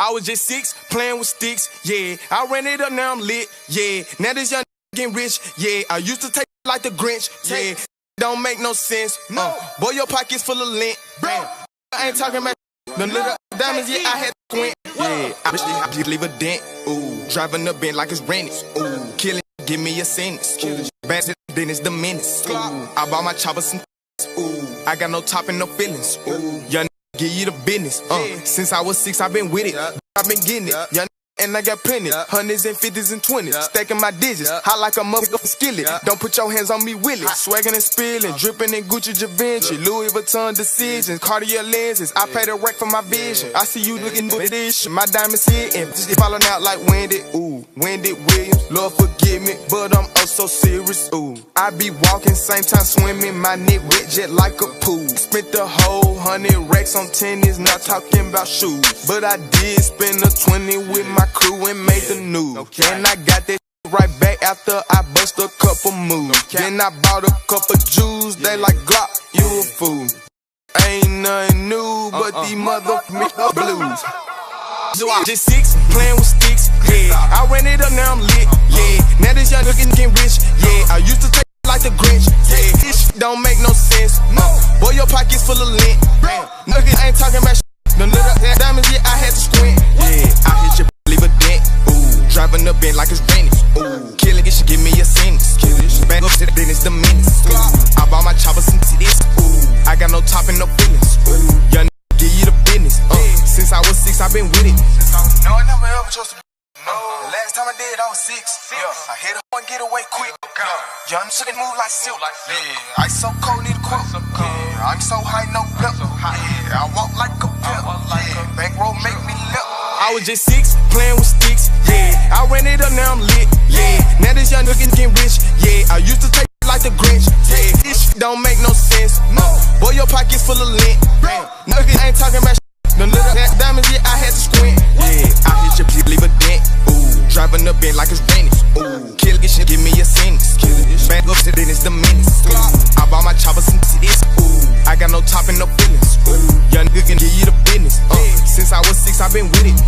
I was just 6, playing with sticks, yeah. I ran it up, now I'm lit, yeah. Now this young getting rich, yeah. I used to take like the Grinch, yeah. Don't make no sense, no. Boy, your pockets full of lint, bam. I ain't talking about them little diamonds, yeah. I had to quint, yeah. I wish I could leave a dent, ooh. Driving the Benz like it's rented, ooh. Killing, give me a sentence, ooh. Bad shit, then it's the menace, ooh. I bought my chopper some, ooh. I got no top and no feelings, ooh. Young give you the business, Since I was 6, I've been with it, I've been getting it, young and I got plenty, hundreds and 50s and 20s, stacking my digits, hot like a motherfucking skillet. Don't put your hands on me, Willie. Swagging and spilling, dripping in Gucci Givenchy, Louis Vuitton decisions, Cartier lenses. I pay the wreck for my vision. I see you looking good at this shit. My diamonds hitting, just falling out like Wendy. Ooh, Wendy Williams, Lord forgive me, but I'm oh so serious. Ooh, I be walking, same time swimming, my neck wet jet like a pool. Spent the whole 100 racks on tennis, not talking about shoes, but I did spend a 20 with my crew and made the news. And I got that right back after I bust a couple moves. Then I bought a couple Jews, they like Glock, you a fool. Ain't nothing new, but these motherfucking blues. So I just 6, playing with sticks, yeah. I ran it up, now I'm lit, yeah. Now this young looking getting rich, yeah. I used to take like the Grinch, yeah. This shit don't make no sense, no. Boy, your pockets full of lint, bam. Niggas ain't talking about shit. Them little diamonds, yeah, I had to squint, yeah. I hit your leave a dent, ooh. Driving the Benz like it's rented, ooh. Killing it, she give me a sentence, bang up to the business, the menace, ooh. I bought my chopper some titties, ooh. I got no top and no feelings, ooh. Young give you the business, Since I was 6, I've been with it. No, I never ever chose to. No, the last time I did, I was 6. Yeah, I hit her and get away quick. Young shit move like silk. Yeah, ice so cold, need a quilt. Yeah, I'm so high, no pimp. Yeah, I walk like a pimp. Yeah, bankroll make me limp. I was just 6, playing with sticks. Yeah, I ran it up, now I'm lit. Yeah, now this young nigga getting rich. Yeah, I used to take like the Grinch. Yeah, this shit don't make no sense. No, boy, your pockets full of lint. Niggas ain't talking about. Them little diamonds, yeah, I had to squint. Yeah, I hit your leave a dent. Ooh, driving the Benz like it's rented. Ooh, kill this shit, give me a sentence. Bang up to then it's the menace. I bought my chopper some titties. Ooh, I got no top and no feelings. Ooh, young nigga can give you the business. Since I was 6, I've been with it.